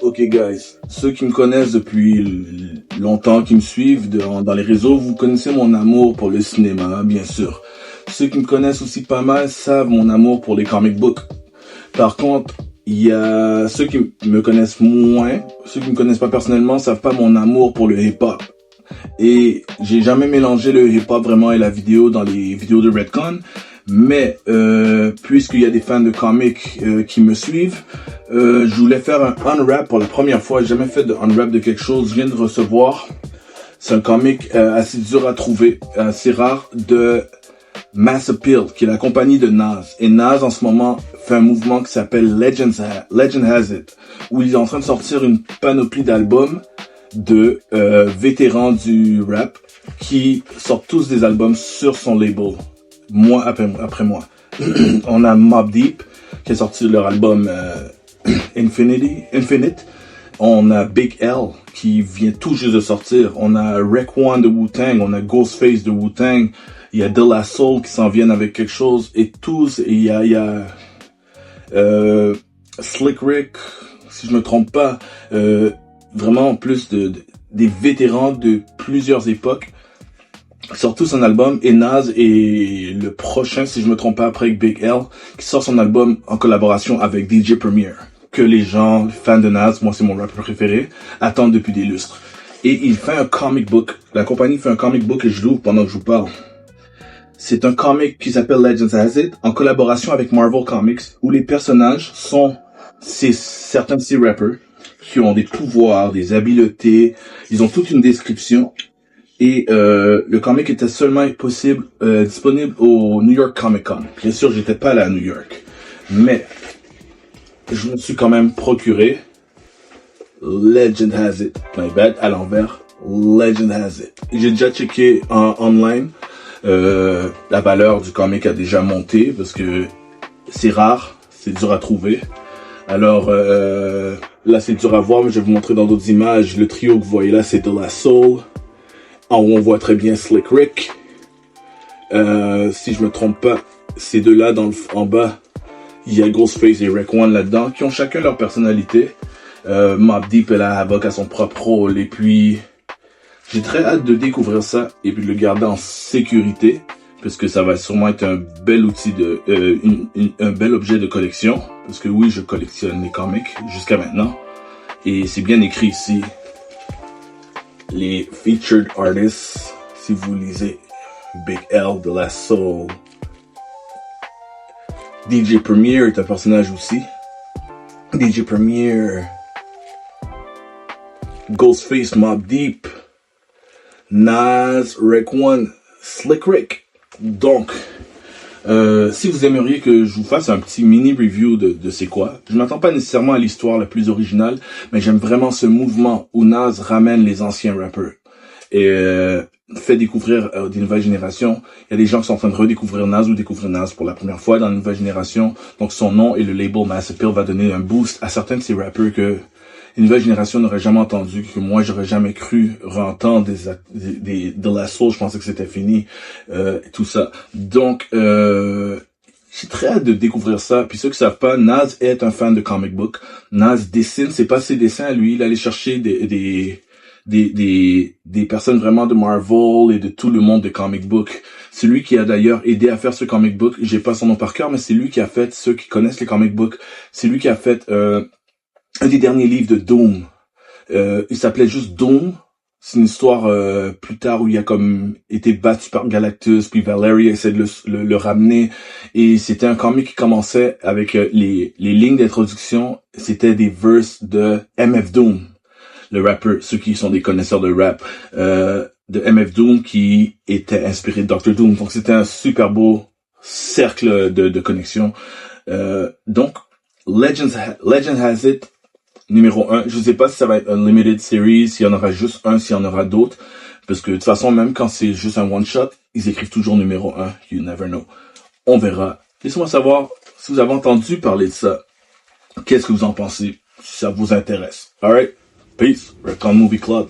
Ok guys, ceux qui me connaissent depuis longtemps, qui me suivent dans les réseaux, vous connaissez mon amour pour le cinéma, bien sûr. Ceux qui me connaissent aussi pas mal savent mon amour pour les comic books. Par contre, il y a ceux qui me connaissent moins, ceux qui me connaissent pas personnellement savent pas mon amour pour le hip-hop. Et j'ai jamais mélangé le hip-hop vraiment et la vidéo dans les vidéos de Redcon. Mais puisqu'il y a des fans de comics qui me suivent, je voulais faire un unwrap pour la première fois. J'ai jamais fait de unwrap de quelque chose. Je viens de recevoir. C'est un comic assez dur à trouver, assez rare, de Mass Appeal, qui est la compagnie de Nas. Et Nas, en ce moment, fait un mouvement qui s'appelle Legend Has It, où il est en train de sortir une panoplie d'albums de vétérans du rap qui sortent tous des albums sur son label. Mois après mois. On a Mobb Deep qui a sorti leur album Infinite. On a Big L qui vient tout juste de sortir. On a Raekwon de Wu-Tang. On a Ghostface de Wu-Tang. Il y a De La Soul qui s'en viennent avec quelque chose. Et tous, il y a Slick Rick, si je me trompe pas. Vraiment plus des vétérans de plusieurs époques sortent tous un album, et Nas est le prochain, si je me trompe pas, après Big L, qui sort son album en collaboration avec DJ Premier, que les gens, fans de Nas, moi c'est mon rappeur préféré, attendent depuis des lustres. Et il fait un comic book. La compagnie fait un comic book et je l'ouvre pendant que je vous parle. C'est un comic qui s'appelle Legends Has It, en collaboration avec Marvel Comics, où les personnages sont certains de ces rappers qui ont des pouvoirs, des habiletés, ils ont toute une description. Et le comic était seulement disponible au New York Comic Con. Bien sûr, j'étais pas là à New York, mais je me suis quand même procuré Legend Has It. My bad, à l'envers. Legend Has It. J'ai déjà checké online. La valeur du comic a déjà monté parce que c'est rare, c'est dur à trouver. Alors là, c'est dur à voir, mais je vais vous montrer dans d'autres images. Le trio que vous voyez là, c'est De La Soul. En haut, on voit très bien Slick Rick. Si je me trompe pas, ces deux-là, en bas, il y a Ghostface et Raekwon là-dedans, qui ont chacun leur personnalité. Mobb Deep est là, Havoc a son propre rôle. Et puis, j'ai très hâte de découvrir ça et puis de le garder en sécurité, parce que ça va sûrement être un bel outil un bel objet de collection. Parce que oui, je collectionne les comics jusqu'à maintenant. Et c'est bien écrit ici. Les featured artists, si vous lisez Big L, De La Soul. DJ Premier est un personnage aussi. DJ Premier. Ghostface, Mobb Deep. Nas, Raekwon, Slick Rick. Donc, si vous aimeriez que je vous fasse un petit mini review de c'est quoi, je m'attends pas nécessairement à l'histoire la plus originale, mais j'aime vraiment ce mouvement où Nas ramène les anciens rappers et fait découvrir des nouvelles générations. Il y a des gens qui sont en train de redécouvrir Nas ou découvrir Nas pour la première fois dans la nouvelle génération. Donc son nom et le label Mass Appeal va donner un boost à certains de ces rappers que une nouvelle génération n'aurait jamais entendu, que moi j'aurais jamais cru re-entendre de La Soul. Je pensais que c'était fini, tout ça. Donc j'ai très hâte de découvrir ça. Puis ceux qui savent pas, Nas est un fan de comic book. Nas dessine, c'est pas ses dessins à lui, il allait chercher des personnes vraiment de Marvel et de tout le monde de comic book. C'est lui qui a d'ailleurs aidé à faire ce comic book. J'ai pas son nom par cœur, mais c'est lui qui a fait, ceux qui connaissent les comic books, c'est lui qui a fait un des derniers livres de Doom. Il s'appelait juste Doom. C'est une histoire plus tard où il a comme été battu par Galactus, puis Valeria essaie de le ramener. Et c'était un comic qui commençait avec les lignes d'introduction. C'était des verses de MF Doom, le rappeur, ceux qui sont des connaisseurs de rap, de MF Doom qui était inspiré de Dr. Doom. Donc c'était un super beau cercle de connexion. Donc, Legend Has It, numéro 1. Je sais pas si ça va être un limited series, s'il y en aura juste un, s'il y en aura d'autres. Parce que de toute façon, même quand c'est juste un one shot, ils écrivent toujours numéro 1. You never know. On verra. Laissez-moi savoir si vous avez entendu parler de ça. Qu'est-ce que vous en pensez? Si ça vous intéresse. Alright? Peace. Redcon Movie Club.